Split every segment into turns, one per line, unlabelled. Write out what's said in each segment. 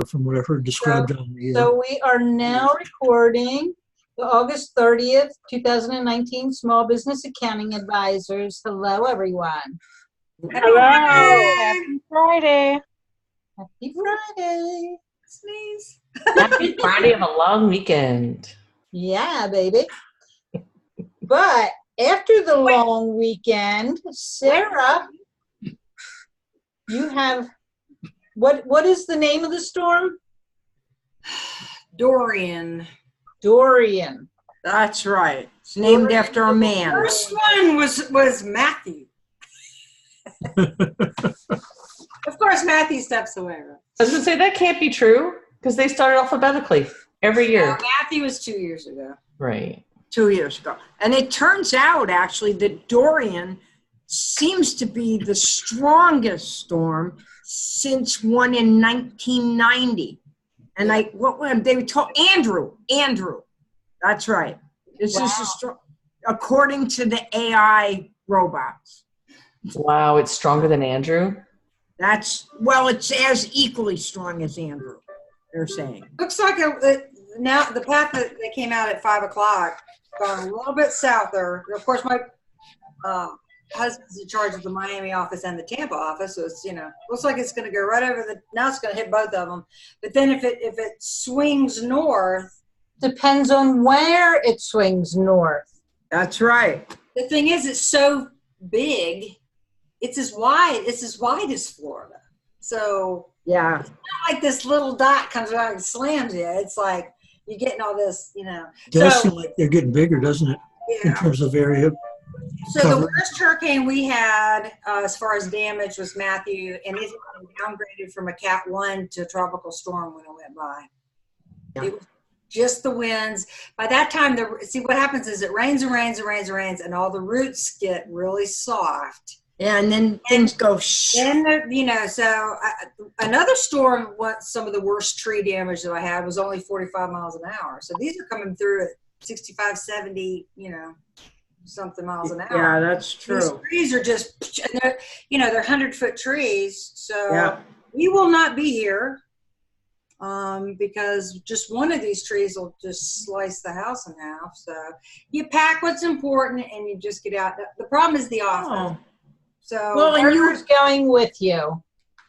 from what I've heard described on the.
So we are now recording the August 30th, 2019 Small Business Accounting Advisors. Hello, everyone.
Hello. Happy Friday.
Happy Friday.
Sneeze.
Happy Friday of a long weekend.
Yeah, baby. But after the long weekend, Sarah, you have, what is the name of the storm?
Dorian.
Dorian.
That's right. It's named after a man.
First one was Matthew. Of course, Matthew steps away. Right?
I was going to say, that can't be true because they started alphabetically every year.
Matthew was 2 years ago.
Right.
2 years ago. And it turns out, actually, that Dorian seems to be the strongest storm since one in 1990. And they told Andrew. That's right. This is according to the AI robots.
Wow, it's stronger than Andrew?
It's as equally strong as Andrew, they're saying.
Looks like now the path that came out at 5 o'clock, going a little bit south there. Of course, my husband's in charge of the Miami office and the Tampa office, so it's, looks like it's going to go right over now it's going to hit both of them. But then if it swings north.
Depends on where it swings north.
That's right.
The thing is, it's so big, it's as wide as Florida. So
yeah,
it's not like this little dot comes around and slams you. It's like you're getting all this,
Does seem like they're getting bigger, doesn't it?
Yeah.
In terms of area.
So
coverage.
the worst hurricane we had as far as damage was Matthew, and it's downgraded from a Cat 1 to a tropical storm when it went by.
Yeah.
It was just the winds. By that time, see what happens is it rains and rains and rains and rains, and all the roots get really soft.
Yeah, and then things go.
Another storm. Some of the worst tree damage that I had was only 45 miles an hour. So these are coming through at 65, 70, something miles an hour.
Yeah, that's true.
These trees are just, they're 100-foot trees. So
yeah.
We will not be here. Because just one of these trees will just slice the house in half. So you pack what's important and you just get out. The problem is the office. So
Who's going with you?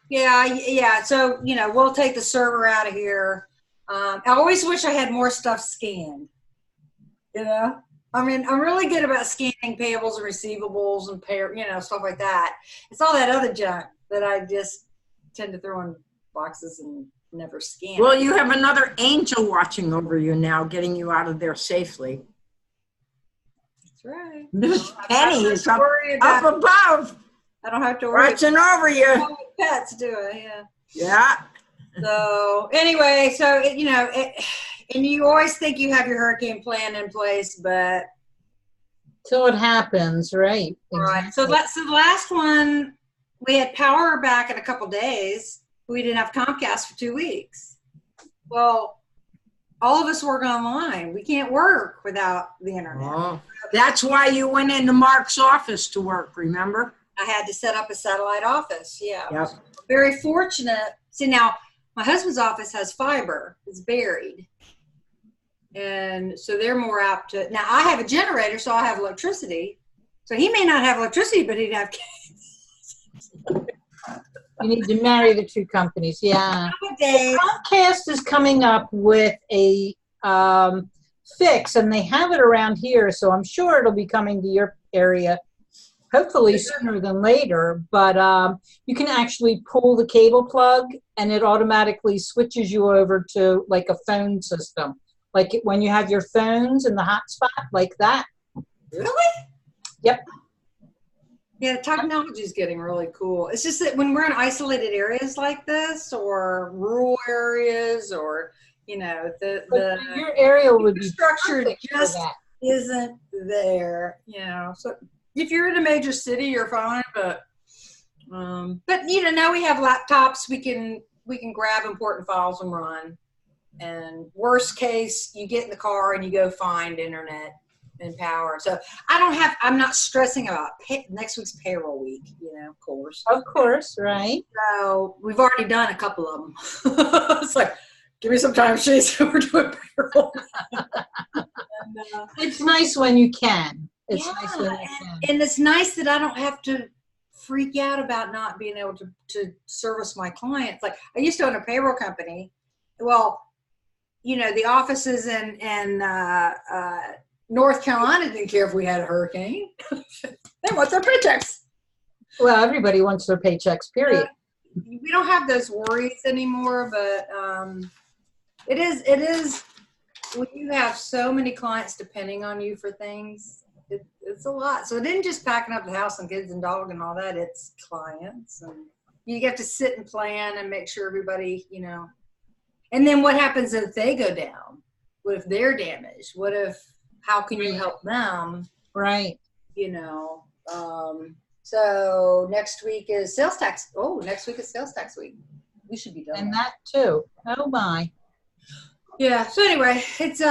Yeah. So, we'll take the server out of here. I always wish I had more stuff scanned. I mean, I'm really good about scanning payables and receivables and stuff like that. It's all that other junk that I just tend to throw in boxes and never scan.
Well, you have another angel watching over you now, getting you out of there safely.
That's right.
Miss Penny is up above.
I don't have to worry.
Watching over you.
Pets do it, yeah.
Yeah.
So anyway, and you always think you have your hurricane plan in place, but
till it happens, right?
Right. Exactly. So the last one, we had power back in a couple days. We didn't have Comcast for 2 weeks. Well, all of us work online. We can't work without the internet.
Oh, that's why you went into Mark's office to work, remember?
I had to set up a satellite office, yeah.
Yep.
Very fortunate. See, now, my husband's office has fiber. It's buried. And so they're more apt to. Now, I have a generator, so I have electricity. So he may not have electricity, but he'd have
You need to marry the two companies, yeah.
Nowadays,
Comcast is coming up with a fix, and they have it around here, so I'm sure it'll be coming to your area, hopefully sooner than later. But you can actually pull the cable plug, and it automatically switches you over to like a phone system, like when you have your phones in the hotspot, like that.
Really?
Yep.
Yeah, the technology is getting really cool. It's just that when we're in isolated areas like this, or rural areas, or
your area would be
structure just isn't there. So if you're in a major city, you're fine. But now we have laptops. We can grab important files and run. And worst case, you get in the car and you go find internet. Empower. So I'm not stressing about next week's payroll week, of course.
Of course, right?
So we've already done a couple of them. It's like, give me some time sheets. We're doing payroll. And,
It's nice when you can. It's
yeah,
nice when you can.
and it's nice that I don't have to freak out about not being able to service my clients. Like, I used to own a payroll company. Well, the offices in North Carolina didn't care if we had a hurricane. They want their paychecks.
Well, everybody wants their paychecks, period.
We don't have those worries anymore, but it is when you have so many clients depending on you for things, it's a lot. So it isn't just packing up the house and kids and dog and all that. It's clients, and you have to sit and plan and make sure everybody, And then what happens if they go down? What if they're damaged? How can you help them?
Right.
So next week is sales tax. Oh, next week is sales tax week. We should be done.
And that too. Oh my.
Yeah. So anyway, it's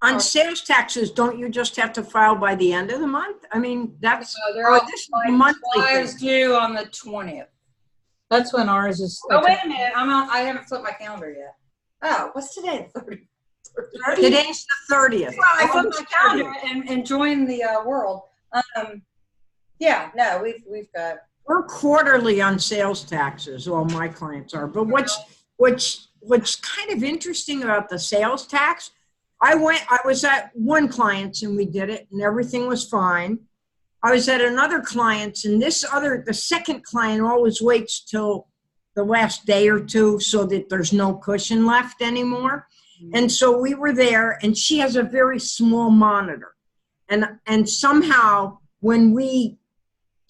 on sales taxes, don't you just have to file by the end of the month? I mean, that's this is a monthly
July
thing.
due on the 20th.
That's when ours is.
Oh, wait a minute. I haven't flipped my calendar yet. Oh, what's today? The 30th.
Today's the 30th.
Well, I flipped my calendar and joined the world. Yeah, no, we've got.
We're quarterly on sales taxes. All my clients are. But what's kind of interesting about the sales tax, I was at one client's and we did it and everything was fine. I was at another client's and the second client always waits till the last day or two so that there's no cushion left anymore. And so we were there and she has a very small monitor. And somehow when we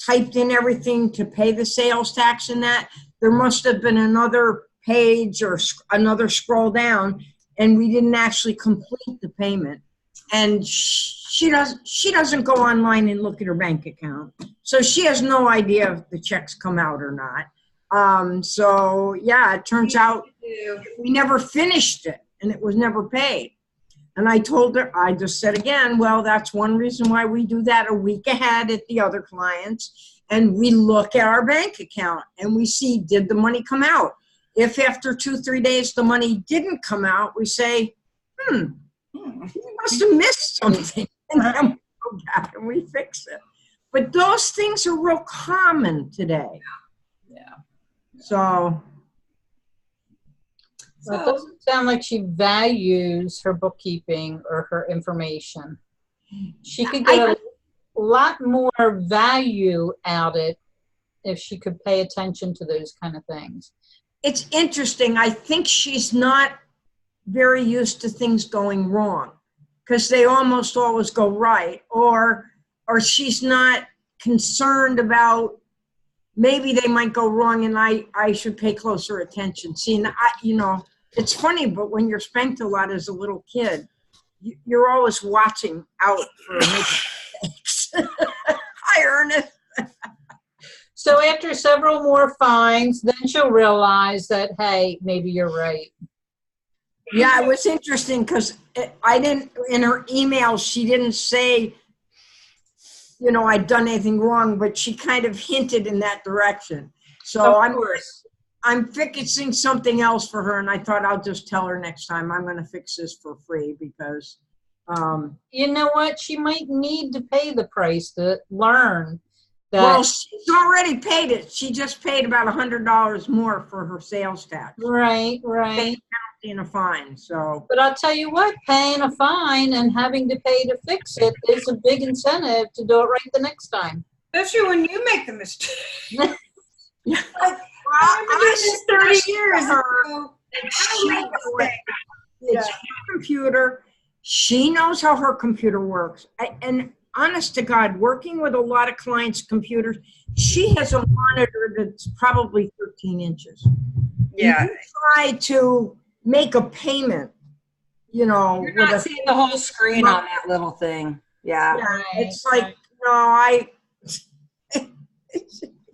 typed in everything to pay the sales tax and that, there must have been another page or another scroll down and we didn't actually complete the payment. And she doesn't go online and look at her bank account. So she has no idea if the checks come out or not. So yeah, it turns out we never finished it and it was never paid. And I told her, I just said again, well, that's one reason why we do that a week ahead at the other clients. And we look at our bank account and we see, did the money come out? If after 2-3 days the money didn't come out, we say, you must have missed something. And then we go back and we fix it. But those things are real common today.
Yeah.
So.
Well, it doesn't sound like she values her bookkeeping or her information. She could get a lot more value out of it if she could pay attention to those kind of things.
It's interesting. I think she's not very used to things going wrong because they almost always go right, or she's not concerned about maybe they might go wrong and I should pay closer attention. See, and it's funny, but when you're spanked a lot as a little kid, you're always watching out for making mistakes. Hi, Ernest.
So after several more fines, then she'll realize that, hey, maybe you're right.
Yeah, it was interesting because in her email, she didn't say, I'd done anything wrong, but she kind of hinted in that direction. So I'm fixing something else for her, and I thought I'll just tell her next time I'm going to fix this for free because.
You know what? She might need to pay the price to learn that.
Well, she's already paid it. She just paid about $100 more for her sales tax.
Right.
Penalty and a fine. So.
But I'll tell you what, paying a fine and having to pay to fix it is a big incentive to do it right the next time.
Especially when you make the mistake.
I
30 years.
It's her computer. She knows how her computer works. And honest to God, working with a lot of clients' computers, she has a monitor that's probably 13 inches.
Yeah.
You try to make a payment,
You're not seeing the whole screen on that little thing. Yeah.
It's like, I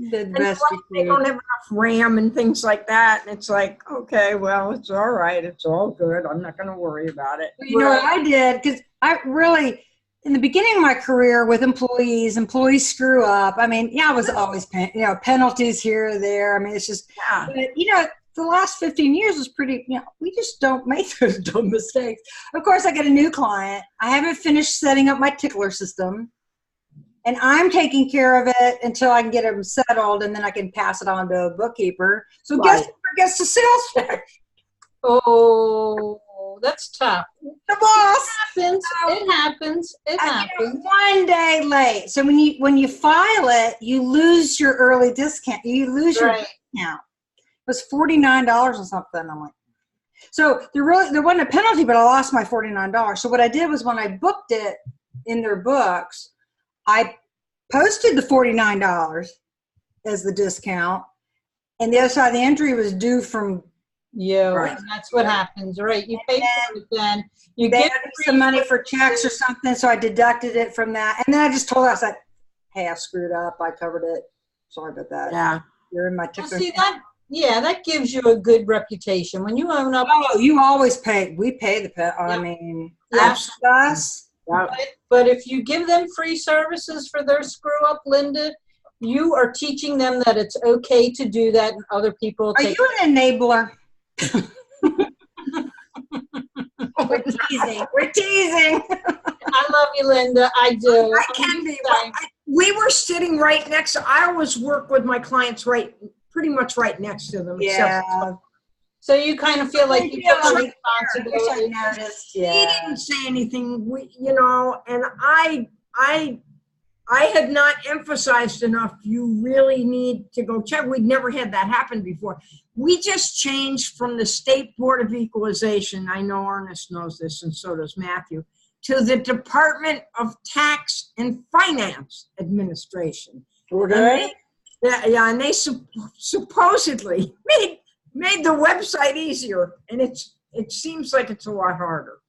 Did
and
best
they don't have enough RAM and things like that. And it's like, okay, well, it's all right. It's all good. I'm not going to worry about it.
You know what I did? Because I really, in the beginning of my career with employees screw up. I mean, yeah, I was always paying, penalties here or there. I mean, it's just,
Yeah.
but, the last 15 years was pretty, we just don't make those dumb mistakes. Of course, I get a new client. I haven't finished setting up my tickler system, and I'm taking care of it until I can get them settled, and then I can pass it on to a bookkeeper. So guess who gets the sales tax?
Oh, that's tough.
The boss.
It happens. It happens.
One day late. So when you file it, you lose your early discount. You lose your discount. It was $49 or something. I'm like, so there wasn't a penalty, but I lost my $49. So what I did was when I booked it in their books, I posted the $49 as the discount, and the other side of the entry was due from
you.
Right.
And that's what happens, right? You pay for it, then you
they
get
had some money for checks or something, so I deducted it from that. And then I just told her, I said, hey, I screwed up. I covered it. Sorry about that.
Yeah.
You're in my
Well,
tickler.
see that. Yeah, that gives you a good reputation when you own up.
Oh, you always pay. We pay the I mean,
Yeah.
us.
But if you give them free services for their screw up, Linda, you are teaching them that it's okay to do that, and other people
Are
take.
you an enabler? We're teasing. We're teasing.
I love you, Linda. I do.
I can be. We were sitting right next to, I always work with my clients pretty much right next to them.
Yeah.
So you kind of feel like you took
Wish I
responsibility.
noticed.
He
Yeah.
didn't say anything, and I had not emphasized enough, you really need to go check. We'd never had that happen before. We just changed from the State Board of Equalization, I know Ernest knows this and so does Matthew, to the Department of Tax and Finance Administration.
Okay.
And they supposedly made the website easier, and it seems like it's a lot harder.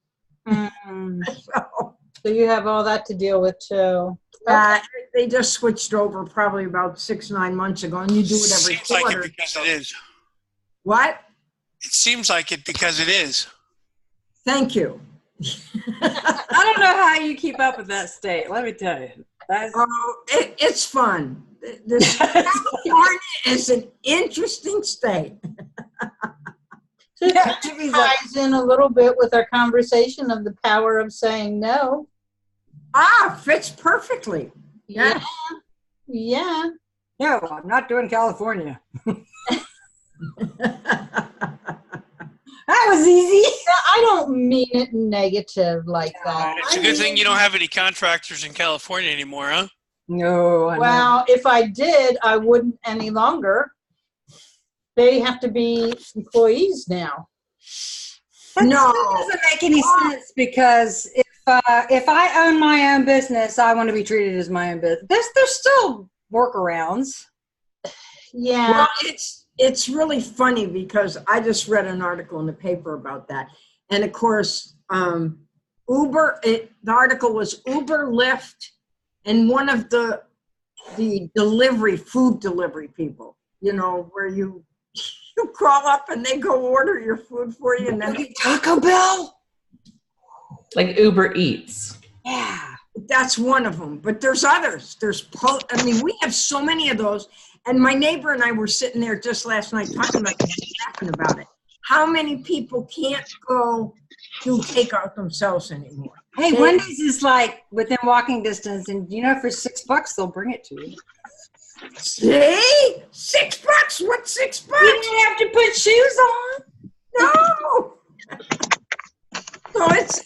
So you have all that to deal with too.
They just switched over probably about 6-9 months ago, and you do it every
Seems
quarter.
like it because it is.
What?
It seems like it because it is.
Thank you.
I don't know how you keep up with that state. Let me tell you.
It's fun. California is an interesting state.
So that ties in a little bit with our conversation of the power of saying no.
Fits perfectly.
Yeah. Yeah.
No, I'm not doing California. That was easy.
I don't mean it negative like that.
It's a good thing you don't have any contractors in California anymore, huh?
No. I know.
Well, if I did, I wouldn't any longer. They have to be employees now.
That
No.
doesn't make any sense, because if I own my own business, I want to be treated as my own business. There's still workarounds.
Yeah.
Well, it's really funny because I just read an article in the paper about that. And of course, Uber, the article was Uber, Lyft, and one of the food delivery people, where you crawl up and they go order your food for you. And then
Taco Bell?
Like Uber Eats.
Yeah.
That's one of them. But there's others. We have so many of those. And my neighbor and I were sitting there just last night talking about it. How many people can't go do takeout themselves anymore?
Hey, Wendy's is like within walking distance, and for $6 they'll bring it to you.
See? $6? What's $6?
You don't have to put shoes on.
No. So it's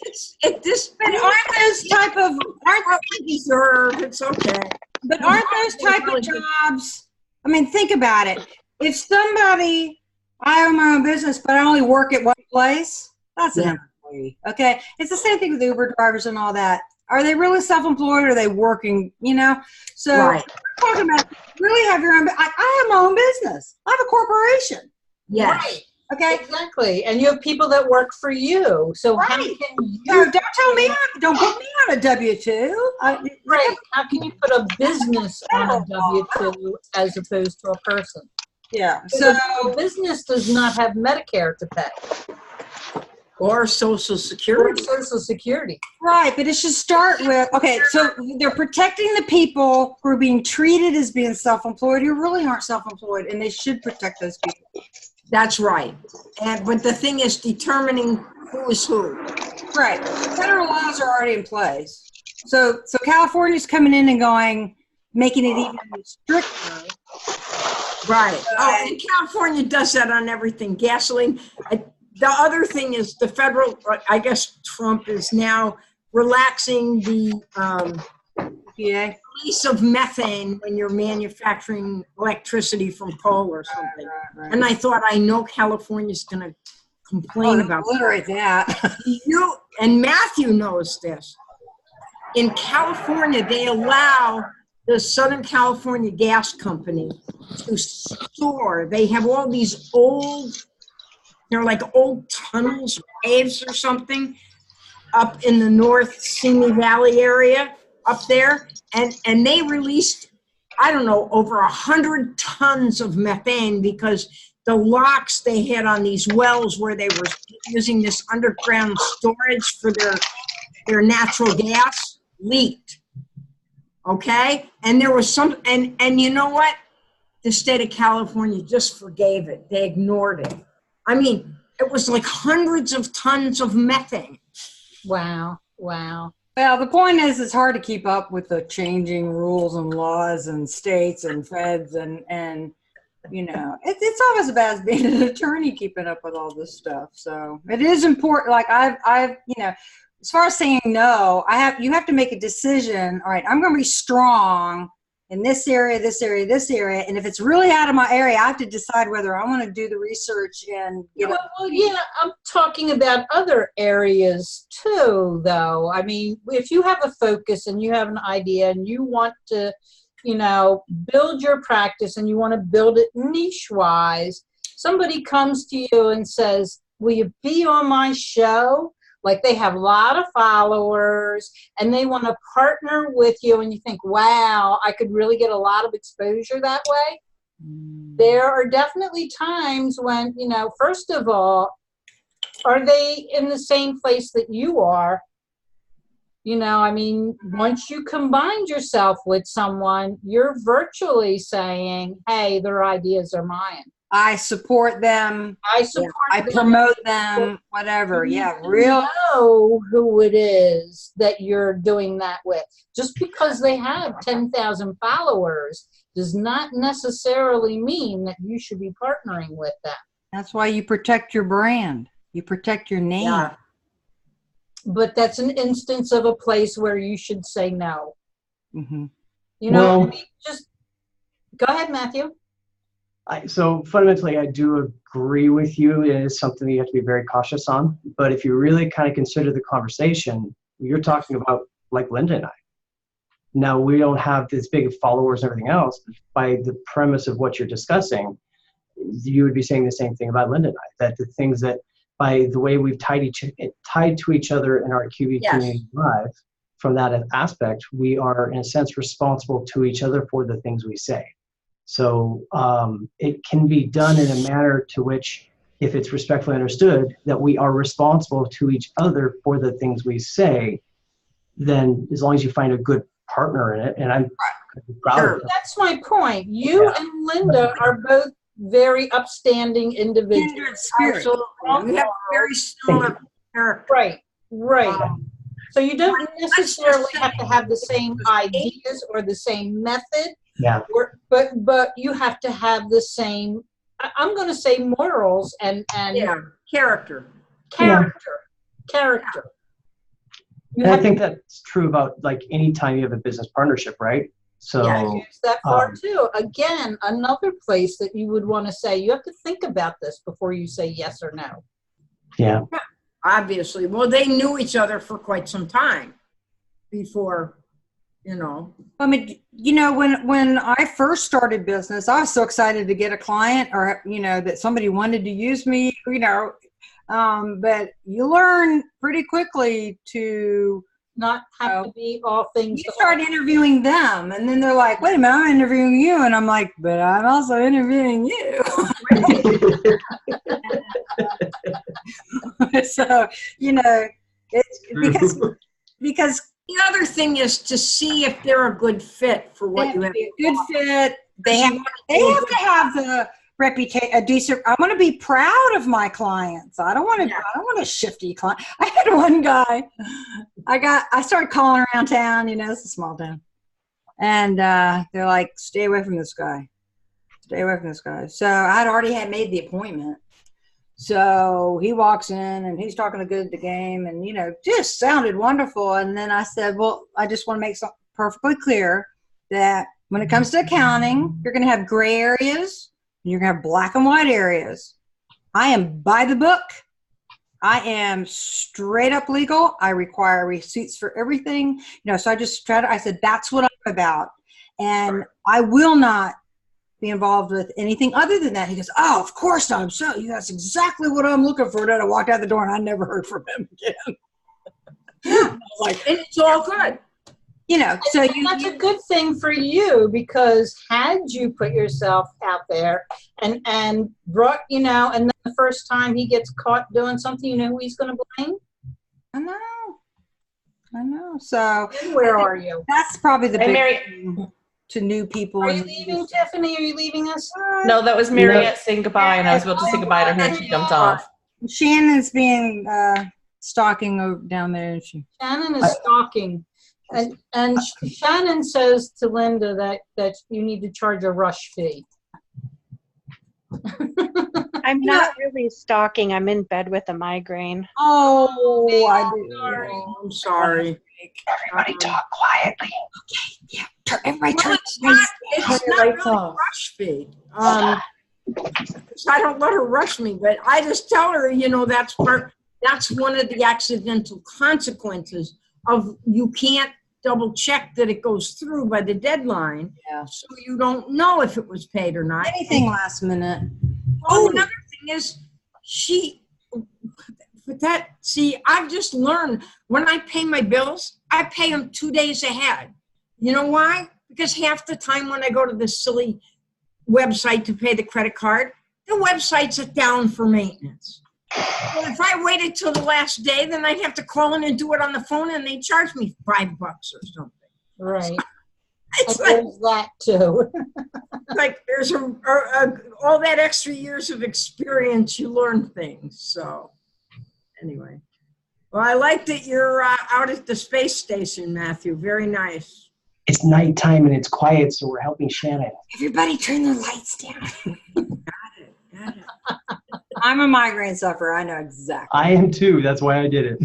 this.
But aren't those type of
What we deserve? It's okay.
But aren't those type of jobs? I mean, think about it. If I own my own business, but I only work at one place, that's an employee. Okay, it's the same thing with Uber drivers and all that. Are they really self-employed, or are they working? So
Right.
we're talking about really have your own. I have my own business. I have a corporation.
Yes.
Right.
Okay.
Exactly. And you have people that work for you. So how
Right.
can you
So don't tell me. Don't put me on a W-2.
right? How can you put a business on a W-2 as opposed to a person?
Yeah.
So a business does not have Medicare to pay.
Or Social
or
Security.
Social Security.
Right, but it should start with, okay, so they're protecting the people who are being treated as being self-employed who really aren't self-employed, and they should protect those people.
That's right. But the thing is determining who is who.
Right. Federal laws are already in place. So California's coming in and making it even stricter.
Right. Oh, and California does that on everything. Gasoline. The other thing is the federal, I guess Trump is now relaxing the release of methane when you're manufacturing electricity from coal or something.
Right.
And I thought, I know California's going to complain about
obliterate that.
You and Matthew knows this. In California, they allow the Southern California Gas Company to store. They have all these they're like old tunnels, caves or something, up in the North Simi Valley area up there. And they released, I don't know, over 100 tons of methane because the locks they had on these wells where they were using this underground storage for their natural gas leaked. Okay? And there was and you know what? The state of California just forgave it. They ignored it. I mean, it was like hundreds of tons of methane.
Wow. Wow.
Well, the point is, it's hard to keep up with the changing rules and laws and states and feds and you know, it's almost as bad as being an attorney keeping up with all this stuff. So it is important. Like I've you know, as far as saying no, you have to make a decision. All right, I'm going to be strong in this area, this area, this area. And if it's really out of my area, I have to decide whether I want to do the research and get
well, yeah, I'm talking about other areas too, though. I mean, if you have a focus and you have an idea and you want to, you know, build your practice and you want to build it niche-wise, somebody comes to you and says, will you be on my show? Like they have a lot of followers and they want to partner with you and you think, wow, I could really get a lot of exposure that way. There are definitely times when, you know, first of all, are they in the same place that you are? You know, I mean, once you combine yourself with someone, you're virtually saying, hey, their ideas are mine.
I support them.
I support
I
them.
promote them, whatever. Yeah,
You
real.
know who it is that you're doing that with. Just because they have 10,000 followers does not necessarily mean that you should be partnering with them.
That's why you protect your brand. You protect your name.
Yeah.
But that's an instance of a place where you should say no.
Mm-hmm.
You know,
Well-
I mean, just go ahead, Matthew.
So fundamentally, I do agree with you. It is something that you have to be very cautious on. But if you really kind of consider the conversation, you're talking about like Linda and I. Now, we don't have this big followers and everything else. By the premise of what you're discussing, you would be saying the same thing about Linda and I, that the things that by the way we've tied to each other in our QB
Yes.
Community Live, from that aspect, we are in a sense responsible to each other for the things we say. So it can be done in a manner to which, if it's respectfully understood, that we are responsible to each other for the things we say, then as long as you find a good partner in it, and I'm proud of it.
That's my point. You and Linda are both very upstanding individuals.
Kindred spirit. We have very similar character.
Right, right. So you don't necessarily have to have the same ideas or the same method.
Yeah.
But you have to have the same, I'm going to say morals and
Yeah, character.
character. You
And I
have
think that's true about like any time you have a business partnership, right? So
to use that far too. Again, another place that you would want to say, you have to think about this before you say yes or no.
yeah.
Obviously. Well, they knew each other for quite some time before, you know.
I mean, you know, when I first started business, I was so excited to get a client or, you know, that somebody wanted to use me, you know, but you learn pretty quickly to
Not have to be all things.
you start interviewing them and then they're like, wait a minute, I'm interviewing you. And I'm like, but I'm also interviewing you. So, you know, it's because
The other thing is to see if they're a good fit for
they
what
have
you
to
have.
be a good fit. They have to have the reputation, a decent. I want to be proud of my clients. I don't want to.
Yeah.
I don't want a shifty client. I had one guy. I started calling around town. You know, it's a small town, and they're like, "Stay away from this guy. Stay away from this guy." So I'd already had made the appointment. So he walks in and he's talking a good the game, and you know, just sounded wonderful. And then I said, "Well, I just want to make something perfectly clear that when it comes to accounting, you're going to have gray areas and you're going to have black and white areas. I am by the book. I am straight up legal. I require receipts for everything. You know, so I said, that's what I'm about. And I will not be involved with anything other than that." He goes, "Oh, of course not. So that's exactly what I'm looking for." Then I walked out the door and I never heard from him again. I was like,
And it's all good.
you know, so
And that's a good thing for you, because had you put yourself out there and brought, you know, and then the first time he gets caught doing something, you know who he's going to blame?
I know. So
And where are you?
that's probably the
And
big
Mary,
thing to new people.
Are
in
you
the
leaving,
industry.
Tiffany? Are you leaving us?
no, that was Mariette saying goodbye, and I was about to say goodbye to her, and she jumped off.
Shannon's being stalking over down there, and she.
Shannon is stalking. And Shannon says to Linda that you need to charge a rush fee.
I'm not really stalking. I'm in bed with a migraine.
Oh, I do.
Sorry.
Oh, I'm sorry.
Everybody talk quietly.
Everybody
Well,
turn.
it's not really a rush feed. 'Cause I don't let her rush me, but I just tell her, you know, that's one of the accidental consequences of you can't double check that it goes through by the deadline.
Yeah.
So you don't know if it was paid or not.
Anything last minute.
Oh, another thing is I've just learned when I pay my bills, I pay them 2 days ahead. You know why? Because half the time when I go to this silly website to pay the credit card, the website's down for maintenance. Well, if I waited till the last day, then I'd have to call in and do it on the phone, and they charge me $5 or something.
Right.
It's
And there's that too.
like there's all that extra years of experience, you learn things. So anyway, well, I like that you're out at the space station, Matthew. Very nice.
It's nighttime and it's quiet, so we're helping Shannon.
Everybody turn their lights down.
Got it.
I'm a migraine sufferer. I know exactly.
I am too. That's why I did it.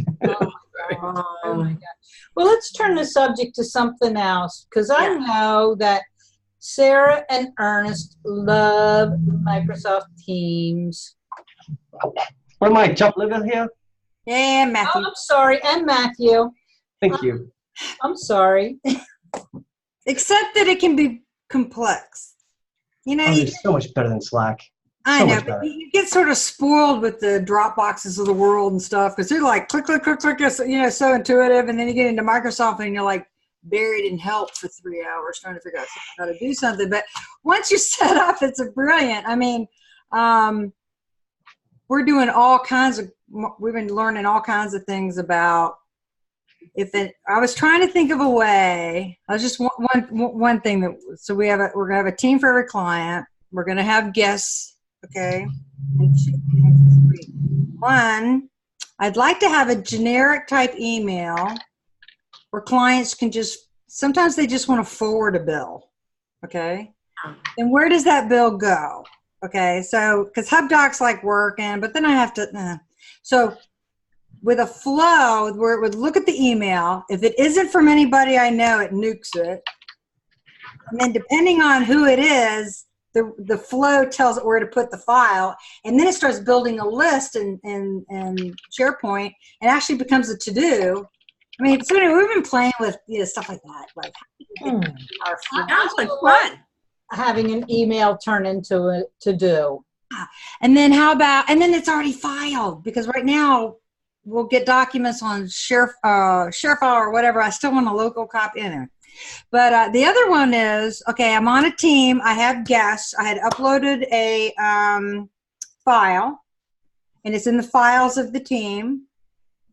Oh my God. Well, let's turn the subject to something else, because I know that Sarah and Ernest love Microsoft Teams.
What am I, jump living here?
Yeah,
Oh,
Matthew.
I'm sorry. And Matthew.
Thank you.
I'm sorry.
Except that it can be complex. You know,
Oh, it's so much better than Slack.
I
So
know,
much
but
better.
you get sort of spoiled with the Dropboxes of the world and stuff, because they're like click, click, click, click, you know, so intuitive. And then you get into Microsoft and you're like buried in help for 3 hours trying to figure out how to do something. But once you set up, it's brilliant. I mean, we're doing we've been learning all kinds of things about I was trying to think of a way. I was just one thing so we're gonna have a team for every client. We're gonna have guests. Okay. And one, I'd like to have a generic type email where clients can sometimes they just want to forward a bill. Okay. And where does that bill go? Okay. So, because HubDoc's like working, but then I have to, so with a flow where it would look at the email, if it isn't from anybody I know, it nukes it. And then depending on who it is, the flow tells it where to put the file, and then it starts building a list in SharePoint, and actually becomes a to-do. I mean, so we've been playing with stuff like that. Like,
Sounds like fun.
Having an email turn into a to-do.
And then and then it's already filed, because right now we'll get documents on ShareFile or whatever. I still want a local copy in there. But the other one is, okay, I'm on a team. I have guests. I had uploaded a file, and it's in the files of the team,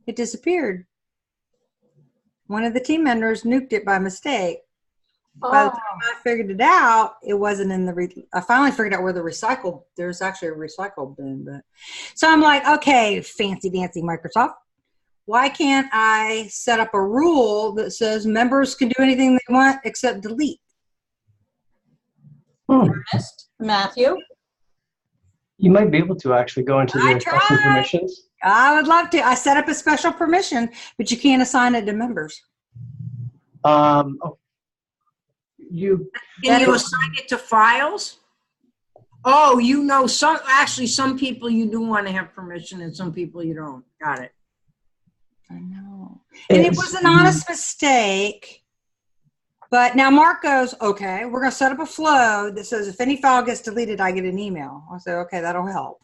it disappeared. One of the team members nuked it by mistake. By the time I figured it out, it wasn't in the. I finally figured out where the recycle. There's actually a recycle bin, but so I'm like, okay, fancy dancy Microsoft. Why can't I set up a rule that says members can do anything they want except delete?
Ernest, Matthew.
You might be able to actually go into
I
the custom
tried.
permissions.
I would love to. I set up a special permission, but you can't assign it to members.
You
Can you assign it to files? Oh, some people you do want to have permission and some people you don't. Got it.
I know. And it was an honest mistake. But now Mark goes, okay, we're going to set up a flow that says if any file gets deleted, I get an email. I say, okay, that'll help.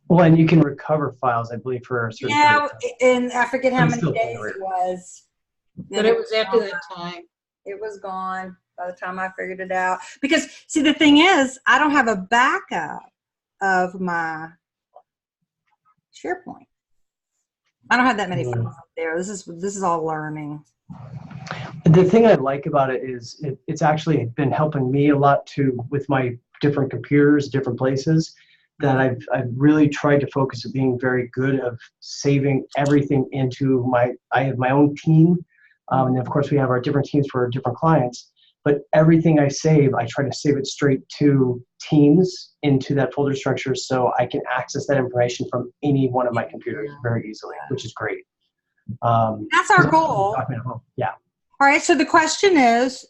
Well, and you can recover files, I believe, for a certain
Yeah,
period of time.
and I forget how
I'm
many
still
days
figuring
it was.
But it was after that time.
It was gone by the time I figured it out. Because, see, the thing is, I don't have a backup of my SharePoint. I don't have that many files up there. This is all learning.
The thing I like about it is it's actually been helping me a lot too with my different computers, different places, that I've really tried to focus on being very good of saving everything into I have my own team. And of course we have our different teams for our different clients, but everything I save, I try to save it straight to Teams into that folder structure so I can access that information from any one of my computers very easily, which is great.
That's our goal.
Yeah.
All right, so the question is,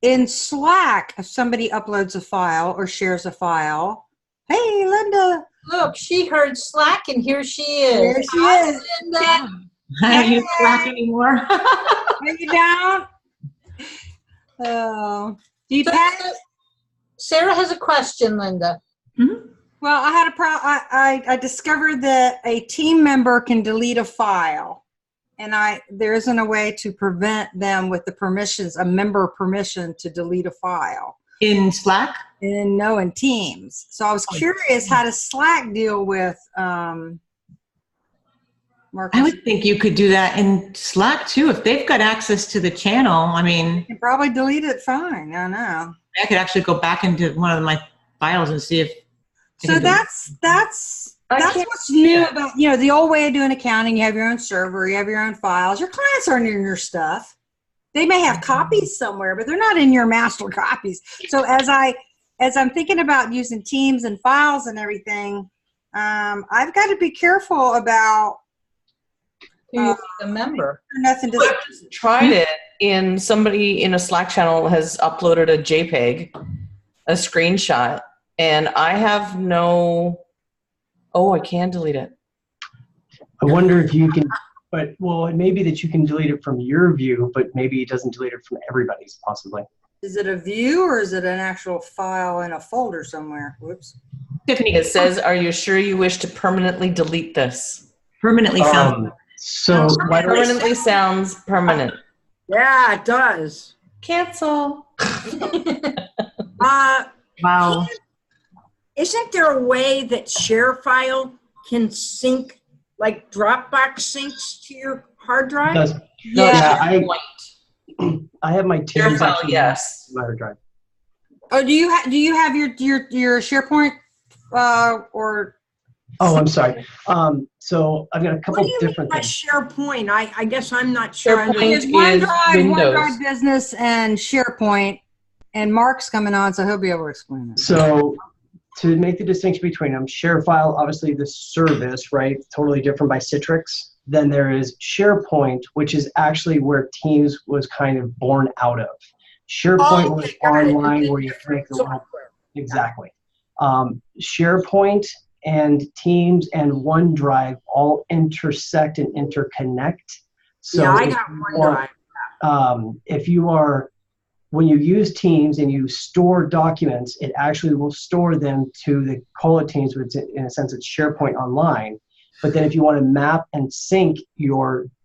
in Slack, if somebody uploads a file or shares a file, hey, Linda.
Look, she heard Slack, and here she is.
Here she
Hi,
is.
Linda.
I don't use Slack anymore.
Are you down? Oh. Do you pass?
Sarah has a question, Linda.
Well, I had I discovered that a team member can delete a file. And there isn't a way to prevent them with the permissions, a member permission to delete a file.
In Slack?
In Teams. So I was curious, how does Slack deal with Marcus?
I would think you could do that in Slack too. If they've got access to the channel, I mean.
You can probably delete it fine. I know.
I could actually go back into one of my files and see if.
So that's what's new about, the old way of doing accounting. You have your own server, you have your own files. Your clients aren't in your stuff. They may have copies somewhere, but they're not in your master copies. So as I'm thinking about using Teams and files and everything, I've got to be careful about
Who is a member?
nothing to.
I just tried it in somebody in a Slack channel has uploaded a JPEG, a screenshot, and I have no. Oh, I can delete it.
I wonder if you can, but well, it may be that you can delete it from your view, but maybe it doesn't delete it from everybody's, possibly.
Is it a view or is it an actual file in a folder somewhere? Whoops.
Tiffany, it says, "Are you sure you wish to permanently delete this?" Permanently sounds.
So why don't
Permanently sounds permanent.
Yeah, it does.
Cancel.
Wow. Isn't there a way that ShareFile can sync, like Dropbox syncs to your hard drive?
does,
Yeah,
I have my Teams
ShareFile,
actually
yes.
on my hard drive.
Oh, do you have your SharePoint or?
Oh, I'm sorry. So I've got a couple
What do you mean
different
by
things.
SharePoint? I guess I'm not sure.
SharePoint
It's OneDrive,
Windows.
OneDrive Business, and SharePoint. And Mark's coming on, so he'll be able to explain it.
So to make the distinction between them, ShareFile, obviously the service, right? Totally different by Citrix. Then there is SharePoint, which is actually where Teams was kind of born out of. SharePoint was online where you connect the web. Exactly. SharePoint and Teams and OneDrive all intersect and interconnect. So
Yeah, I
if
got
you are-
OneDrive.
if you are, when you use Teams and you store documents, it actually will store them to the call it Teams, which in a sense it's SharePoint Online. But then if you want to map and sync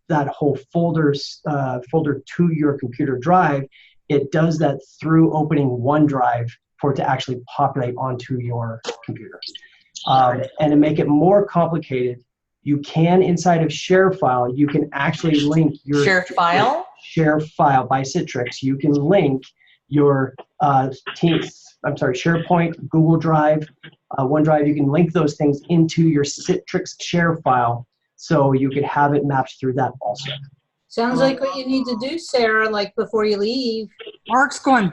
that whole folder to your computer drive, it does that through opening OneDrive for it to actually populate onto your computer. And to make it more complicated, you can, inside of share file, you can actually link your
Share file?
Share file by Citrix. You can link your SharePoint, Google Drive, OneDrive. You can link those things into your Citrix share file, so you could have it mapped through that also.
Sounds like what you need to do, Sarah, like before you leave.
Mark's going.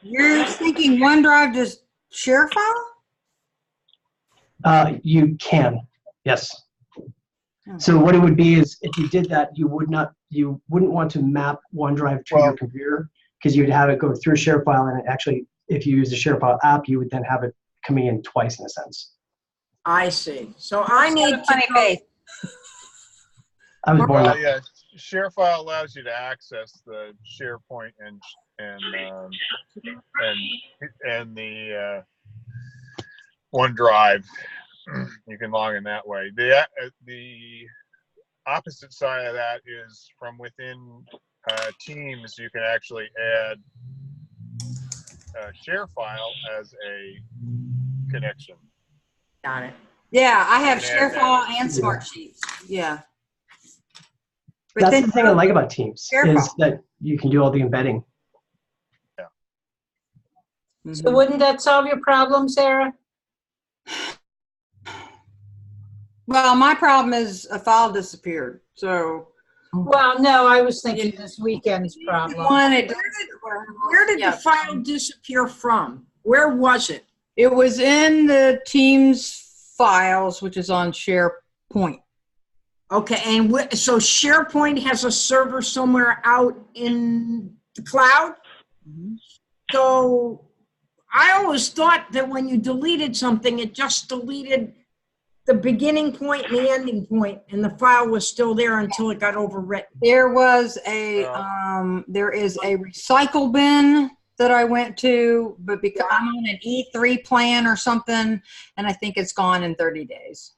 You're thinking OneDrive just share file?
You can, yes. So what it would be is, if you did that, you wouldn't want to map OneDrive to your computer, because you'd have it go through share file, and actually, if you use the share file app, you would then have it coming in twice in a sense.
I see. So I need
Funny face.
I was born.
Yeah, ShareFile allows you to access the SharePoint and the OneDrive. You can log in that way. The opposite side of that is, from within Teams, you can actually add ShareFile as a connection.
Got it. Yeah, I have
Yeah,
ShareFile and Smartsheets. Yeah. But
That's
then
the thing I like about Teams,
ShareFile.
is that you can do all the embedding.
So wouldn't that solve your problem, Sarah?
Well, my problem is a file disappeared. So
Well, no, I was thinking this weekend's problem.
where
did the file disappear from? Where was it?
it was in the Teams files, which is on SharePoint.
Okay, and so SharePoint has a server somewhere out in the cloud? So I always thought that when you deleted something, it just deleted the beginning point and the ending point, and the file was still there until it got overwritten.
There was a there is a recycle bin that I went to, but because I'm on an E3 plan or something, and I think it's gone in 30 days.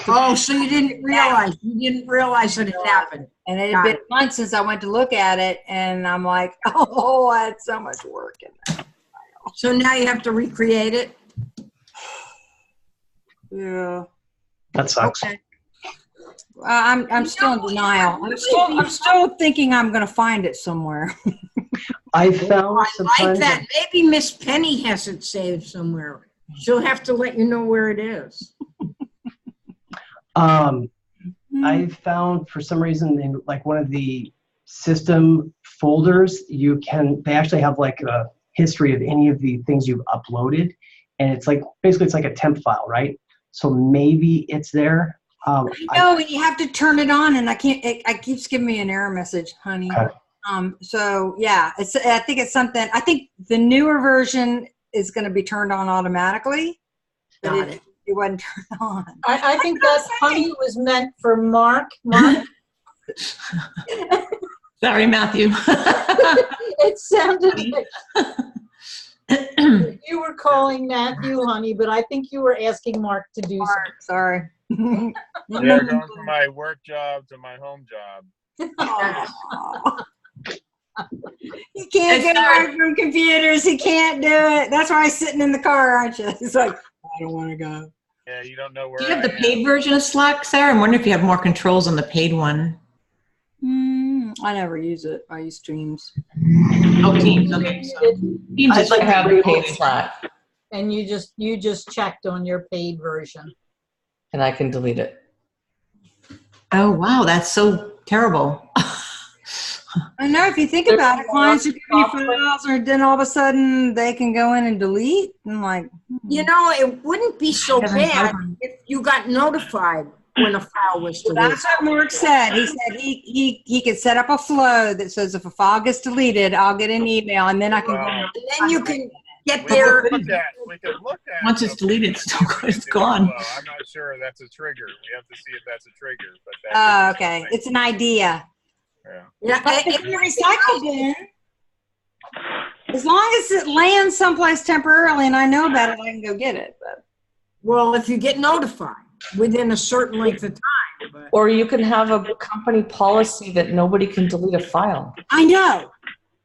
Oh, so you didn't realize that it happened.
And it had been months since I went to look at it, and I'm like, oh, I had so much work in that.
So now you have to recreate it?
Yeah.
That sucks.
Okay.
I'm still in denial. I'm still thinking I'm going to find it somewhere.
I found
I
sometimes
like that. Maybe Miss Penny has it saved somewhere. She'll have to let you know where it is.
I found, for some reason, in like one of the system folders, they actually have like a history of any of the things you've uploaded, and it's like, basically it's like a temp file, right? So maybe it's there.
No, and you have to turn it on, and I can't. It keeps giving me an error message, honey.
Okay.
So yeah, I think it's something. I think the newer version is going to be turned on automatically, but it wasn't turned on.
I think that honey was meant for Mark. Mark?
Sorry, Matthew.
It sounded like you were calling Matthew honey, but I think you were asking Mark to do something.
Sorry.
Yeah, going from my work job to my home job.
He can't get away from computers. He can't do it. That's why he's sitting in the car, aren't you? He's like, I don't want to go.
Yeah, you don't know where.
Do you have the paid version of Slack, Sarah? I'm wondering if you have more controls on the paid one.
I never use it. I use Teams.
Oh, Teams. Okay. So Teams is
I
like
have
the
paid Slack,
And you just checked on your paid version.
and I can delete it.
Oh, wow. That's so terrible.
I know, if you think about it, clients are giving you files, and then all of a sudden they can go in and delete. I'm like,
You know, it wouldn't be so bad if you got notified when a file was deleted.
That's what Mark said. He said he could set up a flow that says if a file gets deleted, I'll get an email, and then I can go.
And then you can get
We
there.
could look at
Once it's deleted, it's gone.
Well, I'm not sure that's a trigger. We have to see if that's a trigger. But that could be
Okay.
something.
It's an idea.
Yeah.
But if you recycle bin, as long as it lands someplace temporarily and I know about it, I can go get it. But
Well, if you get notified within a certain length of time. But
Or you can have a company policy that nobody can delete a file.
I know.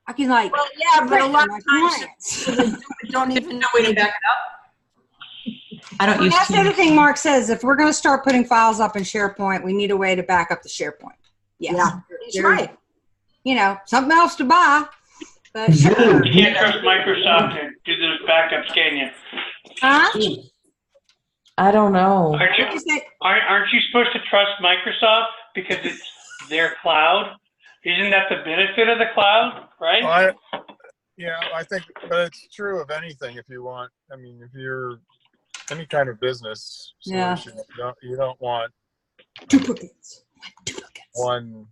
I can like.
Well, yeah, but a lot of
my
times
clients.
people don't even know
Way to back it up. I don't use
That's the other
Teams.
thing Mark says. If we're going to start putting files up in SharePoint, we need a way to back up the SharePoint. Yes.
Yeah, that's
There-
right.
You know, something else to buy. But
Zoom.
Can't trust Microsoft to do those backups, can you?
huh?
I don't know.
Aren't you,
What'd you say?
aren't you supposed to trust Microsoft because it's their cloud? Isn't that the benefit of the cloud, right?
I think, but it's true of anything. If you want, I mean, if you're any kind of business
Yeah.
solution, you don't want
Duplicates.
one.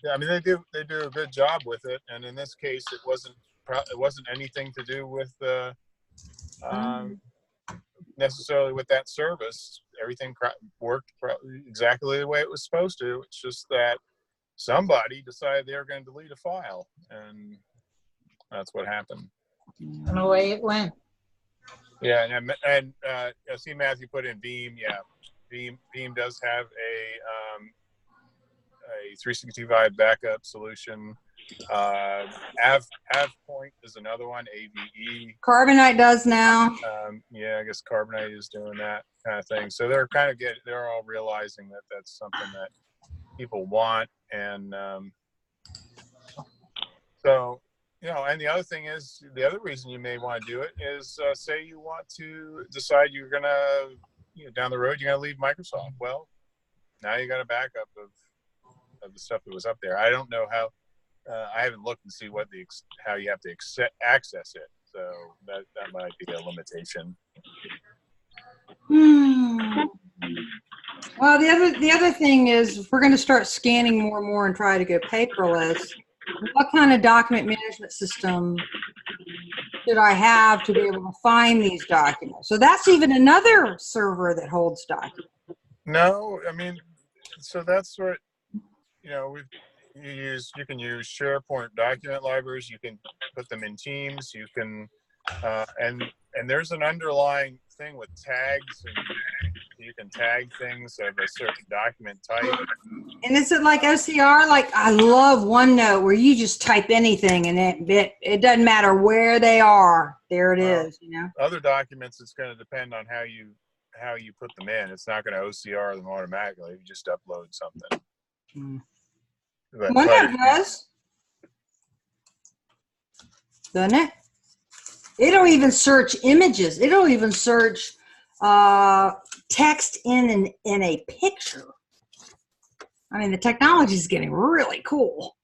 Yeah, I mean, they do a good job with it, and in this case, it wasn't anything to do with necessarily with that service. Everything worked exactly the way it was supposed to. It's just that somebody decided they were going to delete a file, and that's what happened.
And away it went.
Yeah, and I see Matthew put in Veeam. Yeah, Veeam does have a 365 backup solution. AvePoint is another one. AVE.
Carbonite does now.
Yeah, I guess Carbonite is doing that kind of thing. So they're all realizing that that's something that people want, and so. And the other thing is, the other reason you may want to do it is, say you want to decide you're going to, down the road, you're going to leave Microsoft. Well, now you got a backup of the stuff that was up there. I don't know how, I haven't looked and see how you have to access it. So that might be a limitation.
Well, the other thing is, if we're going to start scanning more and more and try to go paperless, what kind of document management system should I have to be able to find these documents? So that's even another server that holds documents.
No, I mean, so that's what, you can use SharePoint document libraries. You can put them in Teams. You can, and there's an underlying thing with tags, and you can tag things of a certain document type.
And is it like OCR? Like, I love OneNote where you just type anything and it doesn't matter where they are. There it is.
Other documents, it's going to depend on how you put them in. It's not going to OCR them automatically. You just upload something.
OneNote does. Doesn't it? It'll even search images. It'll even search text in a picture. I mean, the technology is getting really cool.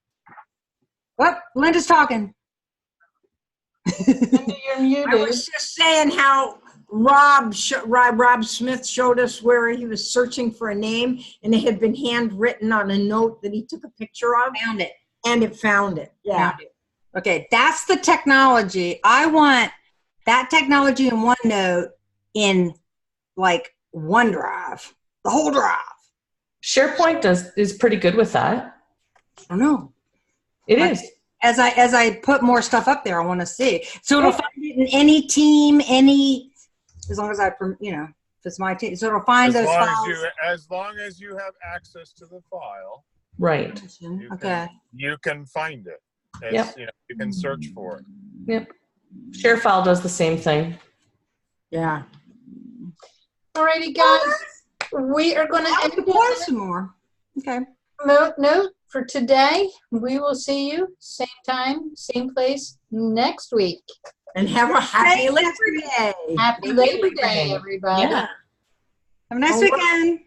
Oh, Linda's talking.
Linda, you're muted.
I was just saying how Rob Smith showed us where he was searching for a name, and it had been handwritten on a note that he took a picture of.
Found it.
And it found it. Yeah.
Found it. Okay, that's the technology. I want that technology in OneNote in like OneDrive, the whole drive.
SharePoint is pretty good with that.
I don't know.
It is.
As I put more stuff up there, I want to see. So it'll find it in any team, as long as if it's my team. So it'll find those files.
As long as you have access to the file.
Right.
You can find it. You can search for it.
Yep. ShareFile does the same thing.
Yeah.
Alrighty, guys. We are going to end
deploy some more. Okay.
Note for today. We will see you same time, same place next week.
And have a happy Labor Day.
Happy Labor Day, everybody.
Yeah.
Have a nice weekend.